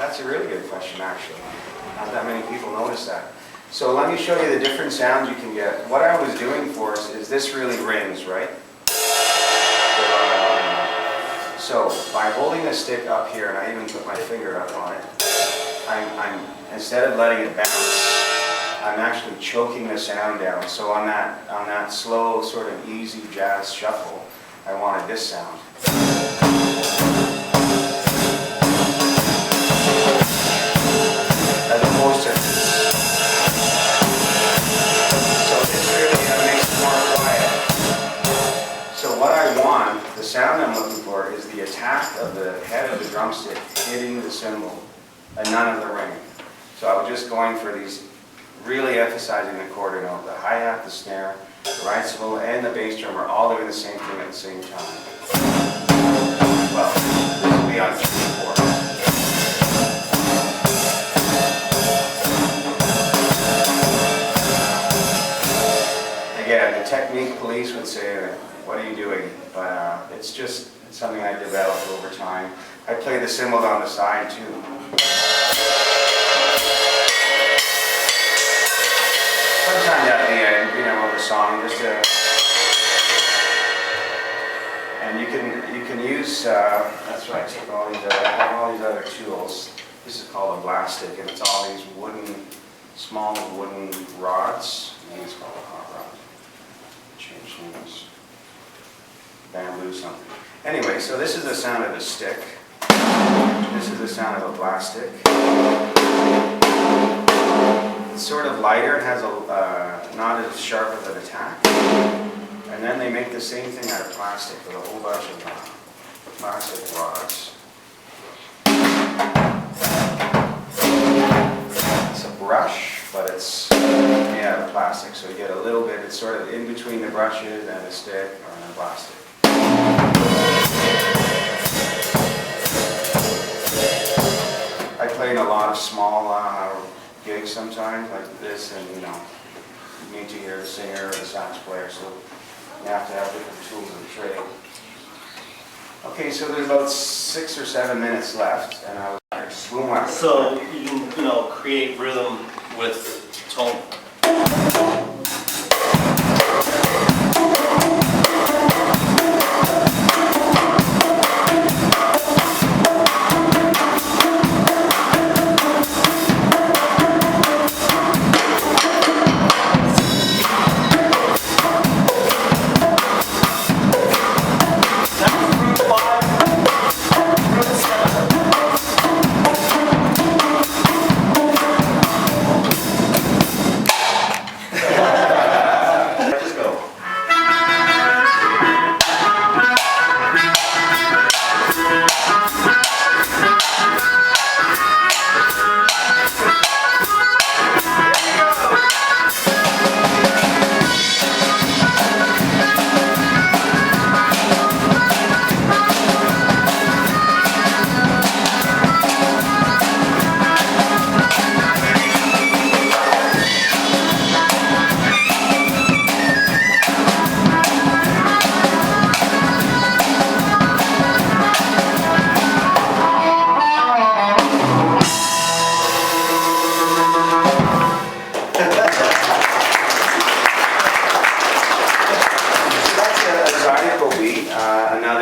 That's a really good question, actually. Not that many people notice that. So let me show you the different sounds you can get. What I was doing for us is this really rings, right? So by holding the stick up here, and I even put my finger up on it, I'm instead of letting it bounce, I'm actually choking the sound down. So on that slow, sort of easy jazz shuffle, I wanted this sound. As opposed to, so this really makes it more quiet. So what I want, the sound I'm looking for, is the attack of the head of the drumstick hitting the cymbal, and none of the ringing. So I was just going for these, really emphasizing the quarter note. The hi-hat, the snare, the right cymbal, and the bass drum are all doing the same thing at the same time. Well, this will be on 3/4. Again, the technique police would say, what are you doing? But it's just something I developed over time. I play the cymbals on the side too. Sometimes at the end, of the song, just to, and you can use. That's why I take all these. I have all these other tools. This is called a blast stick, and it's all these small wooden rods. I think it's called a hot rod. Change names. Bamboo something. Anyway, so this is the sound of a stick. This is the sound of a blast stick. It's sort of lighter. It has not as sharp of an attack. And then they make the same thing out of plastic with a whole bunch of plastic rods. It's a brush, but it's made out of plastic, so you get a little bit. It's sort of in between the brushes and a stick or a plastic. I play in a lot of small gigs sometimes, like this, and you need to hear a singer or a sax player, so you have to have different tools of the trade. Okay, so there's about 6 or 7 minutes left, and I was boom whack. So you can create rhythm with tone.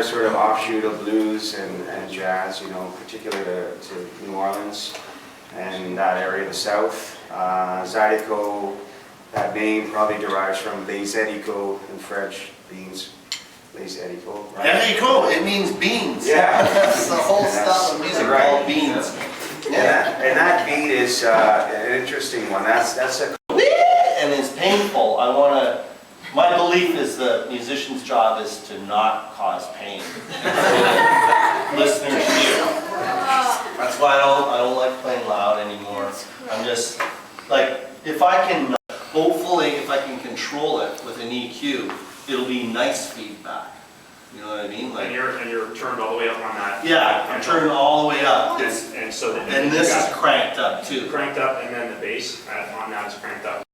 Sort of offshoot of blues and jazz, particularly to New Orleans and that area of the South. Zydeco, that name probably derives from les haricots in French, beans. Les haricots, right? Haricot, it means beans. Yeah. That's the whole style of music, right. Called beans. Yeah. And that beat is an interesting one. That's a... And it's painful. My belief is the musician's job is to not cause pain. Listeners hear. That's why I don't like playing loud anymore. I'm just like, if I can control it with an EQ, it'll be nice feedback. You know what I mean? Like, and you're turned all the way up on that. Yeah, I'm turned all the way up. And so and this is cranked up too. Cranked up, and then the bass on that is cranked up.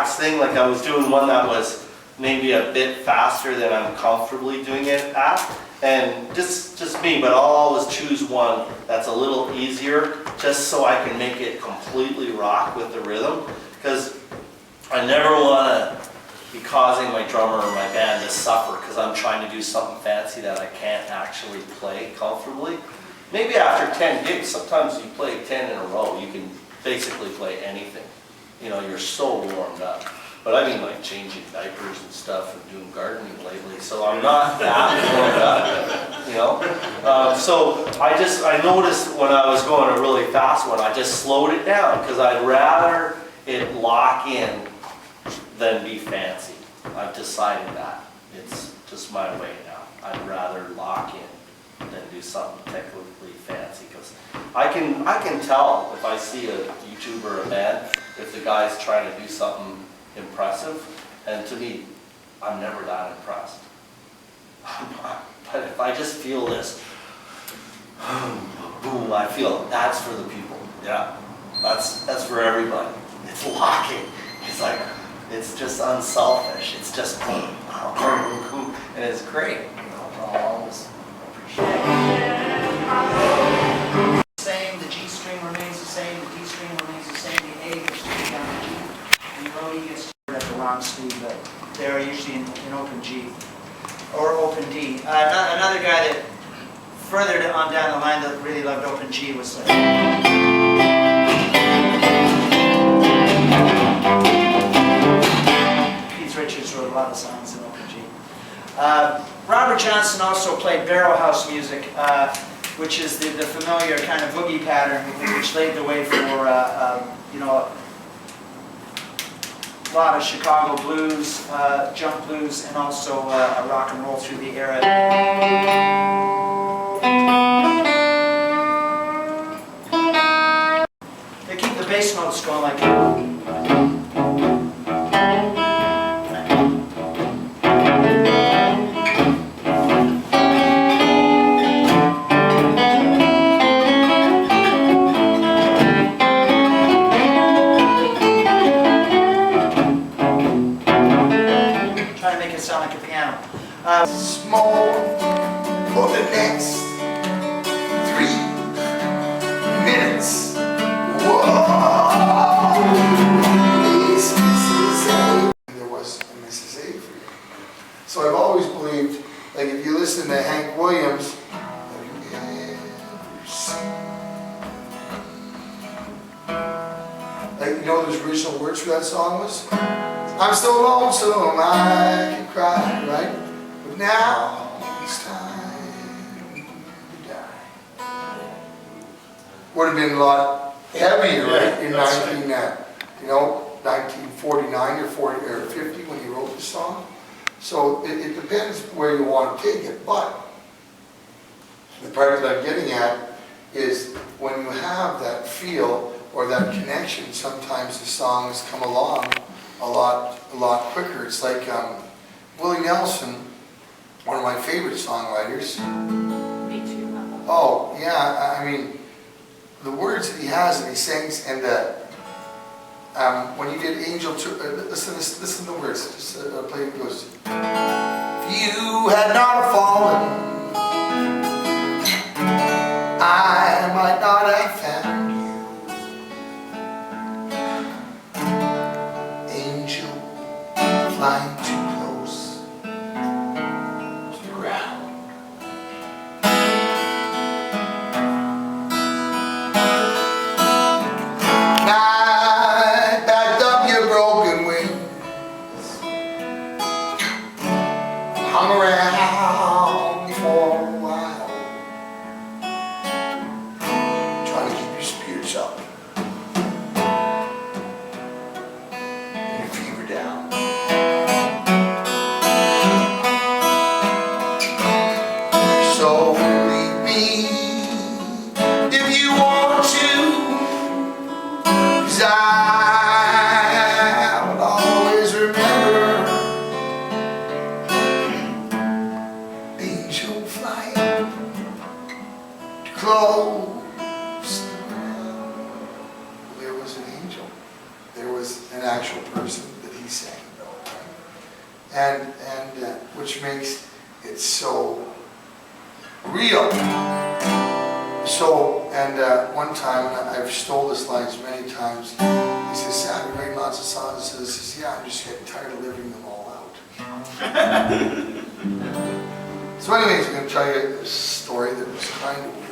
relaxed thing. Like I was doing one that was maybe a bit faster than I'm comfortably doing it at. And just me, but I'll always choose one that's a little easier just so I can make it completely rock with the rhythm. Because I never want to be causing my drummer or my band to suffer because I'm trying to do something fancy that I can't actually play comfortably. Maybe after 10 gigs, sometimes you play 10 in a row, you can basically play anything. You know, you're so warmed up. But I mean like changing diapers and stuff and doing gardening lately, so I'm not that warmed up, you know? So I noticed when I was going a really fast one, I just slowed it down because I'd rather it lock in than be fancy. I've decided that. It's just my way now. I'd rather lock in than do something technically fancy because I can tell if I see a YouTuber or a band if the guy's trying to do something impressive, and to me, I'm never that impressed. But if I just feel this, boom, I feel that's for the people. Yeah, that's for everybody. It's locking. It's like, it's just unselfish. It's just boom, and it's great. You know, I'll always appreciate it. Same, the G string remains the same, the D string remains the same, the A goes straight down to G. And the E gets at the wrong speed, but they're usually in open G or open D. Another guy that further on down the line that really loved open G was Keith Richards wrote a lot of songs in open G. Robert Johnson also played barrel house music, which is the familiar kind of boogie pattern, which laid the way for you know, a lot of Chicago blues, jump blues, and also rock and roll through the era. They keep the bass notes going like sound like a piano. Small for the next 3 minutes. Whoa! This Mrs. A. There was a Mrs. A for you. So I've always believed, like if you listen to Hank Williams, have you ever seen? Like, you know what his original words for that song was? I'm so lonesome I can cry, right? But now it's time to die. Would have been a lot heavier, right? In 1949 or 40 or 50 when he wrote the song. So it depends where you want to take it. But the part that I'm getting at is when you have that feel or that connection, sometimes the songs come along a lot quicker. It's like Willie Nelson, one of my favorite songwriters. Me too. Oh yeah, I mean the words that he has and he sings, and when he did Angel, listen to the words. Just play it goes. If you had not fallen, I might not have found you. Angel, flying too close to the ground. I backed up your broken wings, hung around for a while, trying to keep your spirits up and your fever down. So leave me if you want to, 'cause I will always remember angel flying too close to the ground. There was an angel. There was an actual person that he he's saying about it. And which makes it so real. So, and one time, and I've stole this line many times, he says, Sam, you're writing lots of songs. He says, yeah, I'm just getting tired of living them all out. So anyways, I'm going to tell you a story that was kind of